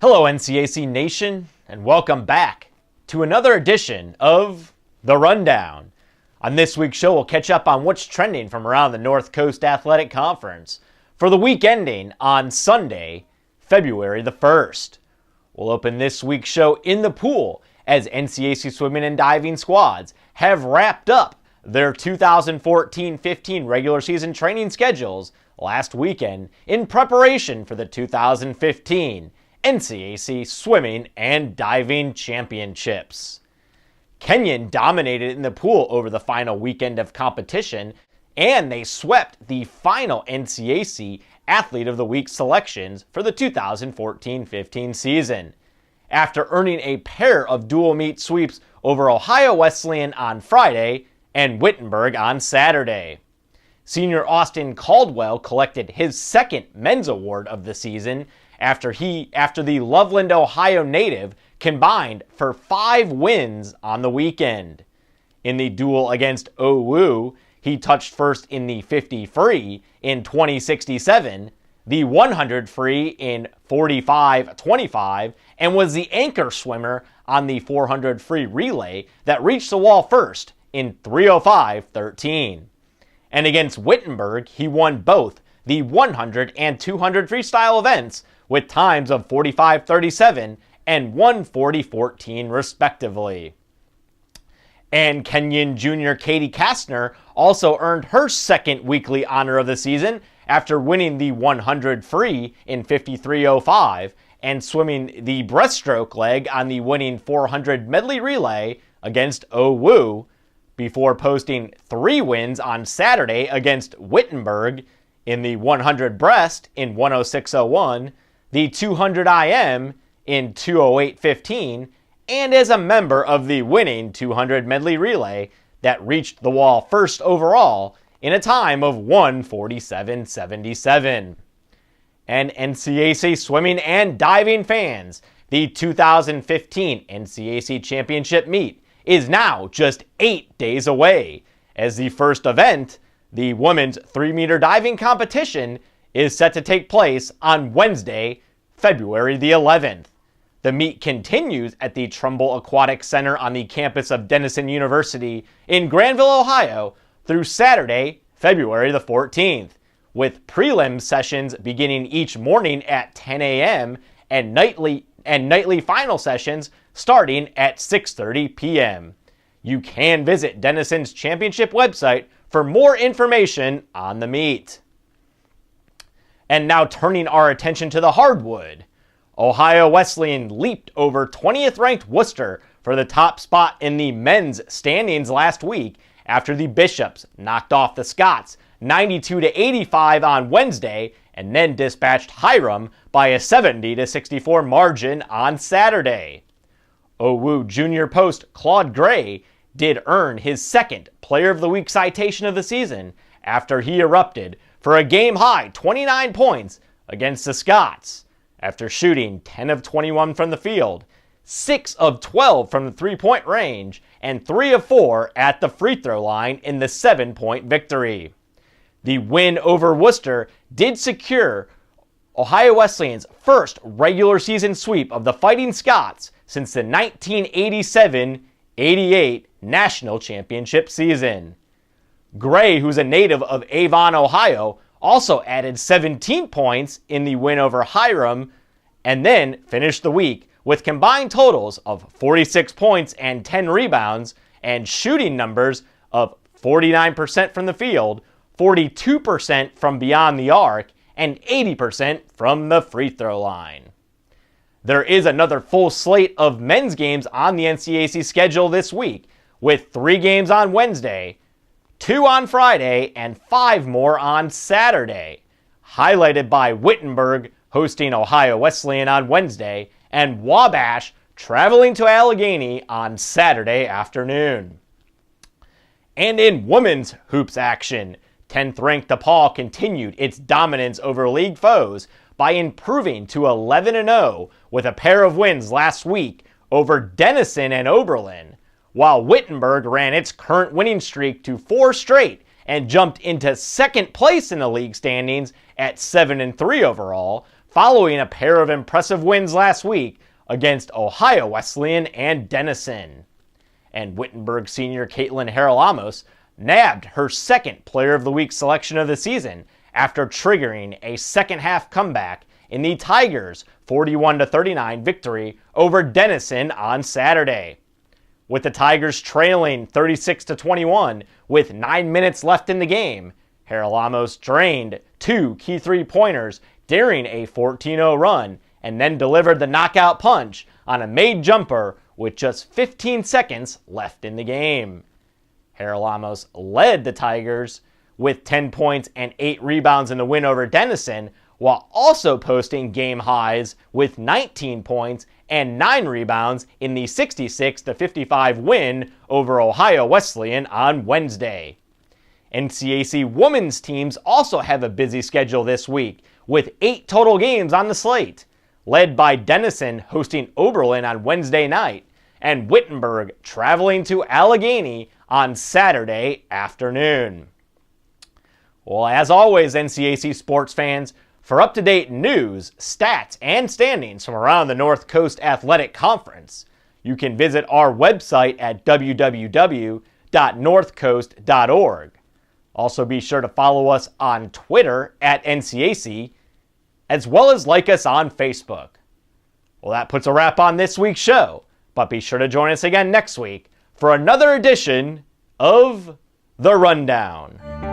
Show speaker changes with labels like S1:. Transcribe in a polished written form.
S1: Hello, NCAC Nation, and welcome back to another edition of The Rundown. On this week's show, we'll catch up on what's trending from around the North Coast Athletic Conference for the week ending on Sunday, February the 1st. We'll open this week's show in the pool as NCAC swimming and diving squads have wrapped up their 2014-15 regular season training schedules last weekend in preparation for the 2015 NCAC Swimming and Diving Championships. Kenyon dominated in the pool over the final weekend of competition, and they swept the final NCAC Athlete of the Week selections for the 2014-15 season. After earning a pair of dual meet sweeps over Ohio Wesleyan on Friday and Wittenberg on Saturday. Senior Austin Caldwell collected his second men's award of the season after the Loveland, Ohio native combined for 5 wins on the weekend. In the duel against OWU, he touched first in the 50 free in 20:67, the 100 free in 45:25, and was the anchor swimmer on the 400 free relay that reached the wall first in 3:05:13. And against Wittenberg, he won both the 100 and 200 freestyle events with times of 45:37 and 1:40:14 respectively. And Kenyon Jr. Katie Kastner also earned her second weekly honor of the season after winning the 100 free in 53:05 and swimming the breaststroke leg on the winning 400 medley relay against OWU, before posting 3 wins on Saturday against Wittenberg in the 100 breast in 106:01, the 200 IM in 2:08:15, and as a member of the winning 200 medley relay that reached the wall first overall in a time of 1:47:77. And NCAC swimming and diving fans, the 2015 NCAC Championship meet is now just 8 days away, as the first event, the women's 3-meter diving competition, is set to take place on Wednesday, February the 11th. The meet continues at the Trumbull Aquatic Center on the campus of Denison University in Granville, Ohio, through Saturday, February the 14th, with prelim sessions beginning each morning at 10 a.m. and nightly final sessions starting at 6:30 p.m. You can visit Denison's championship website for more information on the meet. And now turning our attention to the hardwood. Ohio Wesleyan leaped over 20th ranked Worcester for the top spot in the men's standings last week after the Bishops knocked off the Scots 92-85 on Wednesday and then dispatched Hiram by a 70-64 margin on Saturday. OWU junior post Claude Gray did earn his second Player of the Week citation of the season after he erupted for a game-high 29 points against the Scots after shooting 10 of 21 from the field, 6 of 12 from the three-point range, and 3 of 4 at the free throw line in the 7-point victory. The win over Worcester did secure Ohio Wesleyan's first regular season sweep of the Fighting Scots since the 1987-88 National Championship season. Gray, who's a native of Avon, Ohio, also added 17 points in the win over Hiram, and then finished the week with combined totals of 46 points and 10 rebounds, and shooting numbers of 49% from the field, 42% from beyond the arc, and 80% from the free throw line. There is another full slate of men's games on the NCAC schedule this week, with 3 games on Wednesday, 2 on Friday, and 5 more on Saturday, highlighted by Wittenberg hosting Ohio Wesleyan on Wednesday, and Wabash traveling to Allegheny on Saturday afternoon. And in women's hoops action, 10th-ranked DePaul continued its dominance over league foes by improving to 11-0 with a pair of wins last week over Denison and Oberlin, while Wittenberg ran its current winning streak to 4 straight and jumped into second place in the league standings at 7-3 overall following a pair of impressive wins last week against Ohio Wesleyan and Denison. And Wittenberg senior Caitlin Harrell-Amos nabbed her second Player of the Week selection of the season after triggering a second-half comeback in the Tigers' 41-39 victory over Denison on Saturday. With the Tigers trailing 36-21 with 9 minutes left in the game, Harrell-Amos drained 2 key three-pointers during a 14-0 run and then delivered the knockout punch on a made jumper with just 15 seconds left in the game. Harrell-Amos led the Tigers with 10 points and 8 rebounds in the win over Denison, while also posting game highs with 19 points and 9 rebounds in the 66-55 win over Ohio Wesleyan on Wednesday. NCAC women's teams also have a busy schedule this week, with 8 total games on the slate, led by Denison hosting Oberlin on Wednesday night, and Wittenberg traveling to Allegheny on Saturday afternoon. Well, as always, NCAC sports fans, for up-to-date news, stats, and standings from around the North Coast Athletic Conference, you can visit our website at www.northcoast.org. Also be sure to follow us on Twitter at NCAC, as well as like us on Facebook. Well, that puts a wrap on this week's show, but be sure to join us again next week for another edition of The Rundown.